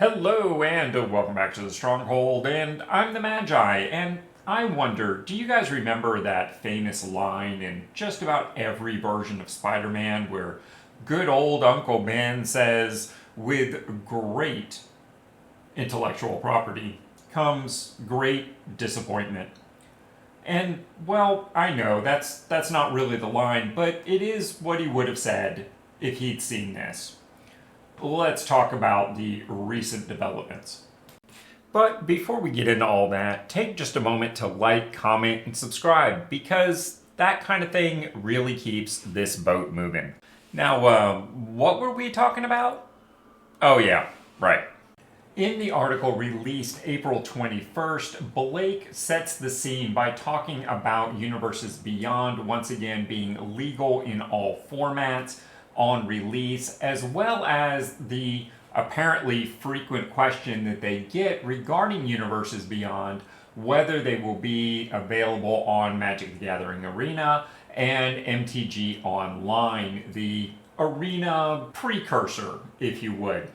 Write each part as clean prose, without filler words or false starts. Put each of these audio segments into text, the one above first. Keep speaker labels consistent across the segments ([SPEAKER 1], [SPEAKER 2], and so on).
[SPEAKER 1] Hello and welcome back to the Stronghold, and I'm the Magi, and I wonder, do you guys remember that famous line in just about every version of Spider-Man where good old Uncle Ben says, with great intellectual property comes great disappointment? And, well, I know that's not really the line, but it is what he would have said if he'd seen this. Let's talk about the recent developments. But before we get into all that, take just a moment to like, comment, and subscribe, because that kind of thing really keeps this boat moving. Now, what were we talking about? Oh yeah, right. In the article released April 21st, Blake sets the scene by talking about Universes Beyond once again being legal in all formats on release, as well as the apparently frequent question that they get regarding Universes Beyond, whether they will be available on Magic the Gathering Arena and MtG Online, the arena precursor, if you would.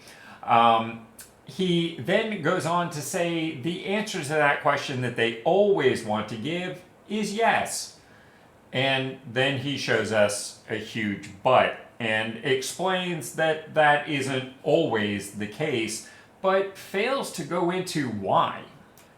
[SPEAKER 1] He then goes on to say the answer to that question that they always want to give is yes. And then he shows us a huge but and explains that that isn't always the case, but fails to go into why.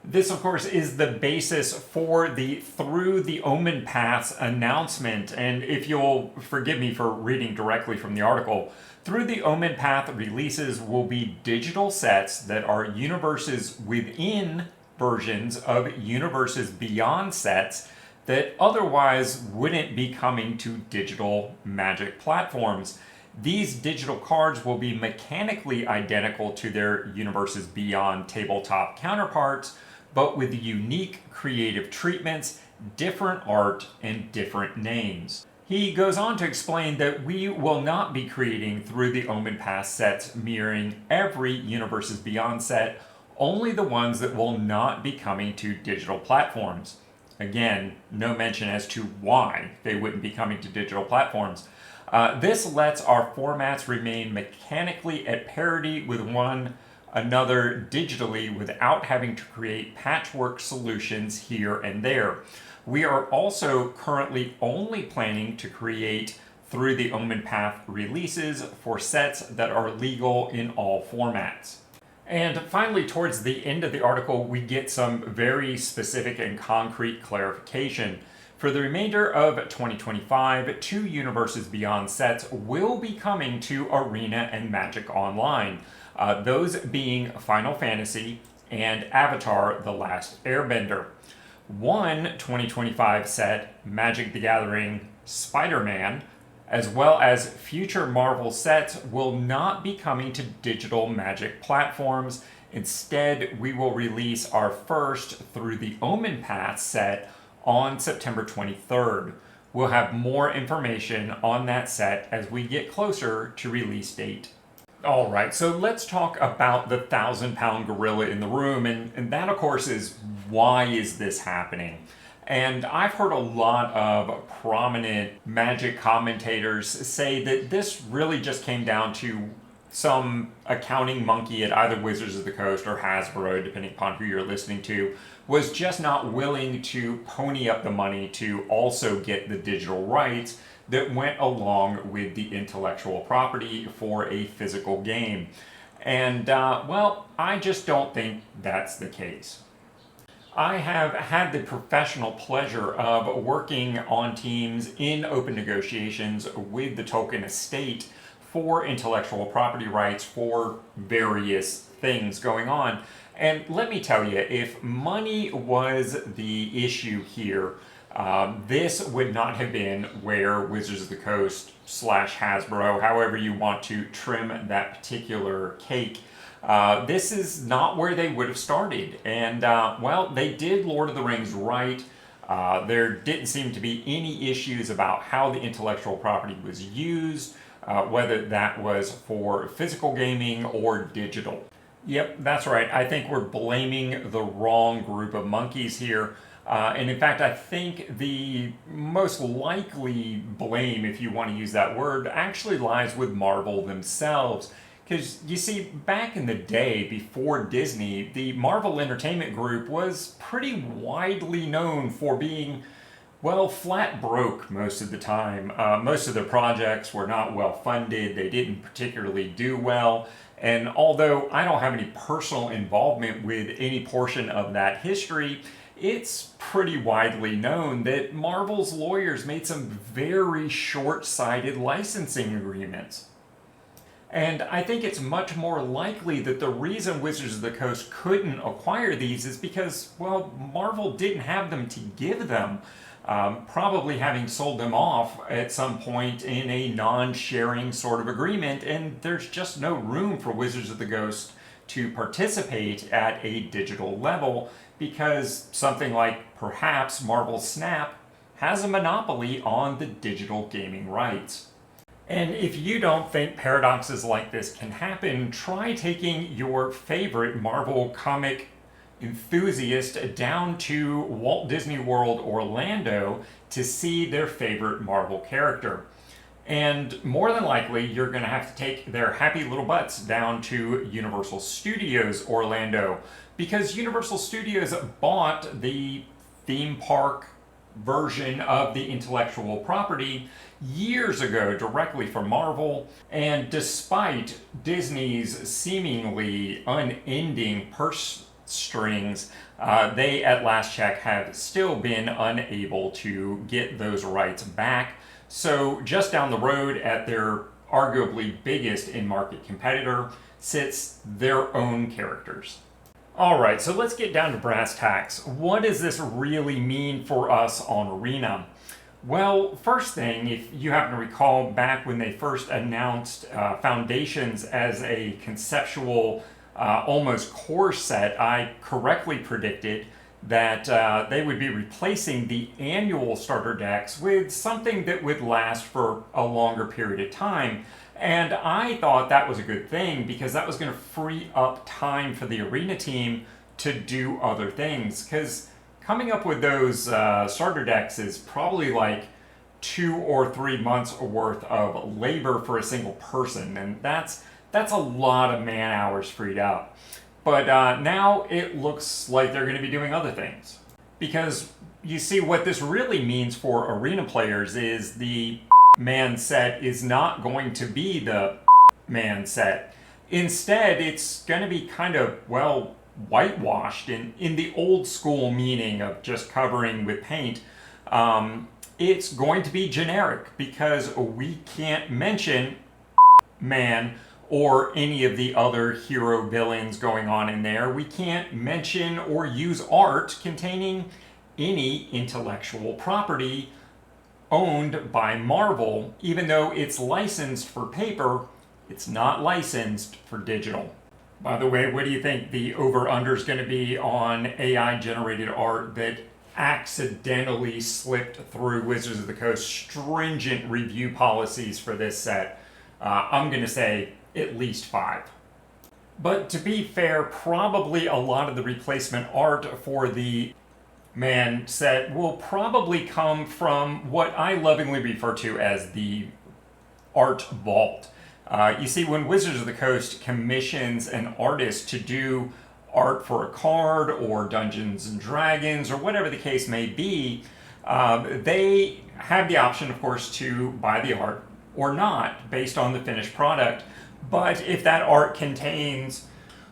[SPEAKER 1] This, of course, is the basis for the Through the Omenpaths announcement, and if you'll forgive me for reading directly from the article, Through the Omenpath releases will be digital sets that are universes within versions of Universes Beyond sets that otherwise wouldn't be coming to digital Magic platforms. These digital cards will be mechanically identical to their Universes Beyond tabletop counterparts, but with unique creative treatments, different art, and different names. He goes on to explain that we will not be creating Through the Omenpaths sets mirroring every Universes Beyond set, only the ones that will not be coming to digital platforms. Again, no mention as to why they wouldn't be coming to digital platforms. This lets our formats remain mechanically at parity with one another digitally without having to create patchwork solutions here and there. We are also currently only planning to create Through the Omenpath releases for sets that are legal in all formats. And finally, towards the end of the article, we get some very specific and concrete clarification. For the remainder of 2025, 2 Universes Beyond sets will be coming to Arena and Magic Online, those being Final Fantasy and Avatar: The Last Airbender. One 2025 set, Magic the Gathering Spiderman, as well as future Marvel sets, will not be coming to digital Magic platforms. Instead, we will release our first Through the Omenpaths set on September 23rd. We'll have more information on that set as we get closer to release date. Alright, so let's talk about the 1,000-pound gorilla in the room, and that, of course, is why is this happening? And I've heard a lot of prominent Magic commentators say that this really just came down to some accounting monkey at either Wizards of the Coast or Hasbro, depending upon who you're listening to, was just not willing to pony up the money to also get the digital rights that went along with the intellectual property for a physical game. And, well, I just don't think that's the case. I have had the professional pleasure of working on teams in open negotiations with the Tolkien estate for intellectual property rights for various things going on. And let me tell you, if money was the issue here, this would not have been where Wizards of the Coast / Hasbro, however you want to trim that particular cake, this is not where they would have started. And, well, they did Lord of the Rings right. There didn't seem to be any issues about how the intellectual property was used, whether that was for physical gaming or digital. Yep, that's right. I think we're blaming the wrong group of monkeys here. And in fact, I think the most likely blame, if you want to use that word, actually lies with Marvel themselves. Because you see, back in the day, before Disney, the Marvel Entertainment Group was pretty widely known for being, well, flat broke most of the time. Most of their projects were not well funded, they didn't particularly do well, and although I don't have any personal involvement with any portion of that history, it's pretty widely known that Marvel's lawyers made some very short-sighted licensing agreements. And I think it's much more likely that the reason Wizards of the Coast couldn't acquire these is because, well, Marvel didn't have them to give them. Probably having sold them off at some point in a non-sharing sort of agreement, and there's just no room for Wizards of the Coast to participate at a digital level because something like perhaps Marvel Snap has a monopoly on the digital gaming rights. And if you don't think paradoxes like this can happen, try taking your favorite Marvel comic enthusiast down to Walt Disney World Orlando to see their favorite Marvel character. And more than likely, you're going to have to take their happy little butts down to Universal Studios Orlando, because Universal Studios bought the theme park version of the intellectual property years ago directly from Marvel, and despite Disney's seemingly unending purse strings, they at last check have still been unable to get those rights back. So just down the road at their arguably biggest in-market competitor sits their own characters. Alright, so let's get down to brass tacks. What does this really mean for us on Arena? Well, first thing, if you happen to recall back when they first announced Foundations as a conceptual almost core set, I correctly predicted that they would be replacing the annual starter decks with something that would last for a longer period of time. And I thought that was a good thing because that was going to free up time for the Arena team to do other things. Because coming up with those starter decks is probably like 2 or 3 months worth of labor for a single person, and that's a lot of man hours freed up. But now it looks like they're going to be doing other things. Because you see, what this really means for Arena players is the man set is not going to be the man set. Instead, it's going to be kind of, well, whitewashed in the old school meaning of just covering with paint. It's going to be generic because we can't mention man or any of the other hero villains going on in there. We can't mention or use art containing any intellectual property owned by Marvel, even though it's licensed for paper. It's not licensed for digital. By the way, what do you think the over-under is going to be on AI-generated art that accidentally slipped through Wizards of the Coast stringent review policies for this set? I'm going to say at least 5. But to be fair, probably a lot of the replacement art for the man set will probably come from what I lovingly refer to as the art vault. You see, when Wizards of the Coast commissions an artist to do art for a card or Dungeons and Dragons or whatever the case may be, they have the option, of course, to buy the art or not based on the finished product. But if that art contains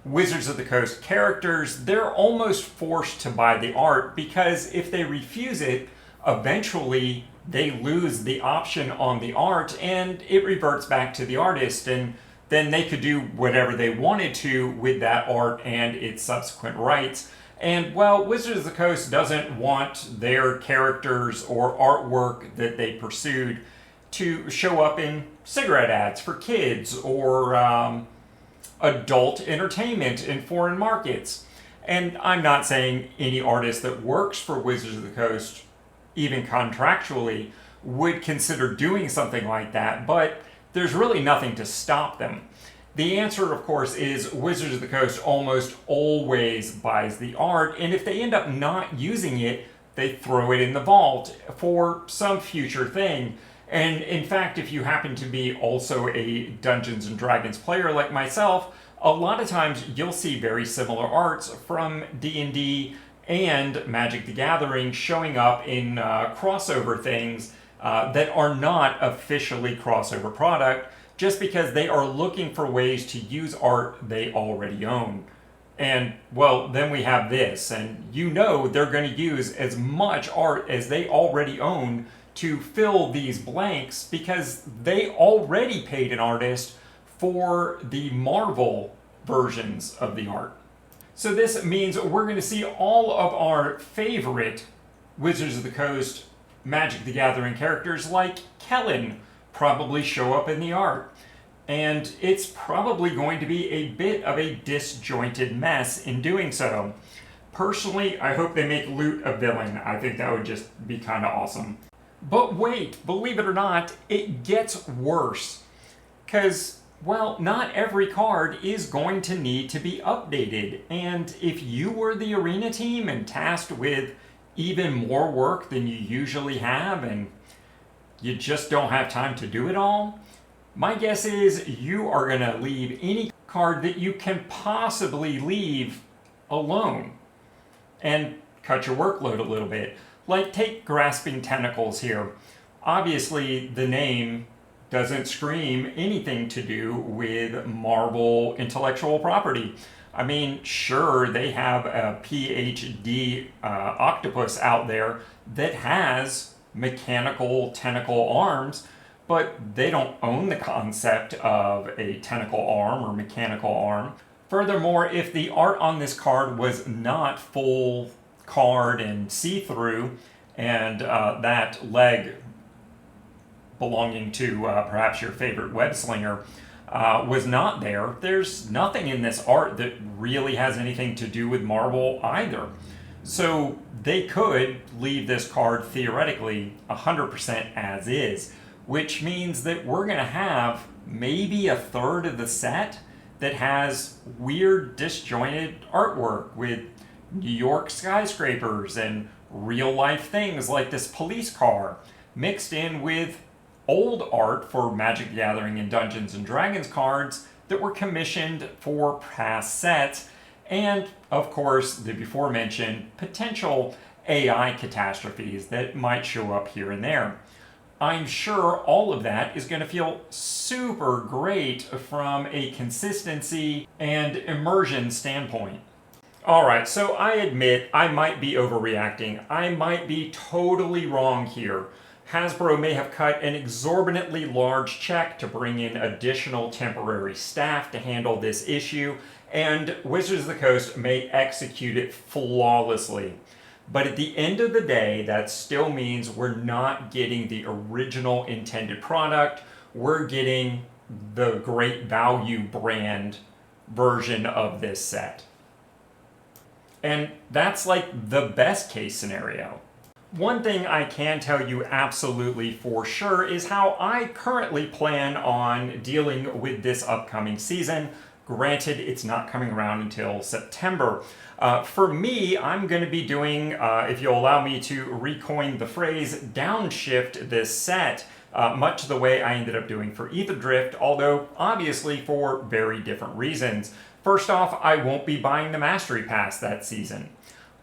[SPEAKER 1] Wizards of the Coast characters, they're almost forced to buy the art, because if they refuse it, eventually they lose the option on the art and it reverts back to the artist, and then they could do whatever they wanted to with that art and its subsequent rights. And, well, Wizards of the Coast doesn't want their characters or artwork that they pursued to show up in cigarette ads for kids or adult entertainment in foreign markets. And I'm not saying any artist that works for Wizards of the Coast, even contractually, would consider doing something like that, but there's really nothing to stop them. The answer, of course, is Wizards of the Coast almost always buys the art, and if they end up not using it, they throw it in the vault for some future thing. And in fact, if you happen to be also a Dungeons and Dragons player like myself, a lot of times you'll see very similar arts from D&D and Magic the Gathering showing up in crossover things that are not officially crossover product, just because they are looking for ways to use art they already own. And, well, then we have this, and you know they're going to use as much art as they already own to fill these blanks because they already paid an artist for the Marvel versions of the art. So this means we're going to see all of our favorite Wizards of the Coast Magic the Gathering characters like Kellen probably show up in the art. And it's probably going to be a bit of a disjointed mess in doing so. Personally, I hope they make Loot a villain. I think that would just be kind of awesome. But wait, believe it or not, it gets worse. Because, well, not every card is going to need to be updated. And if you were the arena team and tasked with even more work than you usually have, and you just don't have time to do it all, my guess is you are going to leave any card that you can possibly leave alone and cut your workload a little bit. Like, take Grasping Tentacles here. Obviously, the name doesn't scream anything to do with Marvel intellectual property. I mean, sure, they have a PhD octopus out there that has mechanical tentacle arms, but they don't own the concept of a tentacle arm or mechanical arm. Furthermore, if the art on this card was not full card and see-through, and that leg belonging to perhaps your favorite web slinger was not there, there's nothing in this art that really has anything to do with Marvel either. So they could leave this card theoretically 100% as is, which means that we're going to have maybe a third of the set that has weird disjointed artwork with New York skyscrapers and real life things like this police car mixed in with old art for Magic the Gathering and Dungeons and Dragons cards that were commissioned for past sets, and of course the before mentioned potential AI catastrophes that might show up here and there. I'm sure all of that is going to feel super great from a consistency and immersion standpoint. Alright, so I admit I might be overreacting. I might be totally wrong here. Hasbro may have cut an exorbitantly large check to bring in additional temporary staff to handle this issue, and Wizards of the Coast may execute it flawlessly. But at the end of the day, that still means we're not getting the original intended product. We're getting the Great Value brand version of this set. And that's like the best case scenario. One thing I can tell you absolutely for sure is how I currently plan on dealing with this upcoming season. Granted, it's not coming around until September. For me, I'm going to be doing, if you'll allow me to recoin the phrase, downshift this set, much the way I ended up doing for Ether Drift, although obviously for very different reasons. First off, I won't be buying the Mastery Pass that season.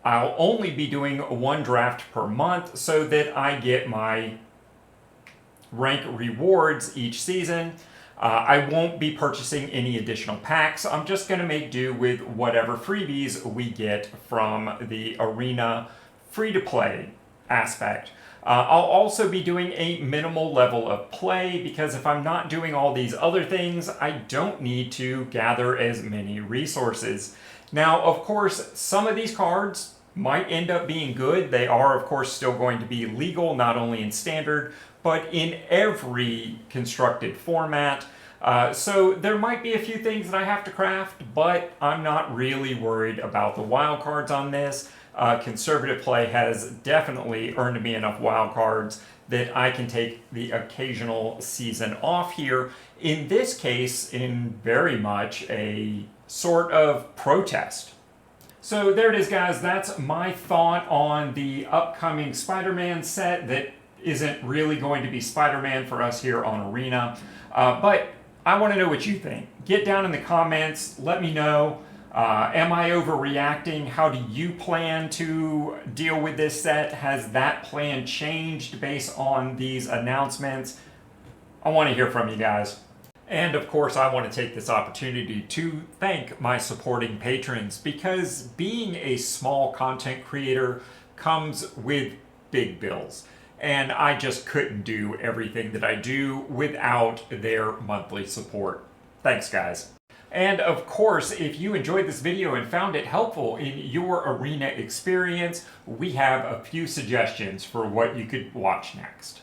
[SPEAKER 1] I'll only be doing one draft per month so that I get my rank rewards each season. I won't be purchasing any additional packs. I'm just going to make do with whatever freebies we get from the Arena free-to-play aspect. I'll also be doing a minimal level of play because if I'm not doing all these other things, I don't need to gather as many resources. Now, of course, some of these cards might end up being good. They are, of course, still going to be legal, not only in Standard, but in every constructed format. So there might be a few things that I have to craft, but I'm not really worried about the wild cards on this. Conservative play has definitely earned me enough wild cards that I can take the occasional season off here. In this case, in very much a sort of protest. So there it is, guys. That's my thought on the upcoming Spider-Man set that isn't really going to be Spider-Man for us here on Arena. But I want to know what you think. Get down in the comments. Let me know. Am I overreacting? How do you plan to deal with this set? Has that plan changed based on these announcements? I want to hear from you guys. And of course, I want to take this opportunity to thank my supporting patrons, because being a small content creator comes with big bills. And I just couldn't do everything that I do without their monthly support. Thanks, guys. And of course, if you enjoyed this video and found it helpful in your Arena experience, we have a few suggestions for what you could watch next.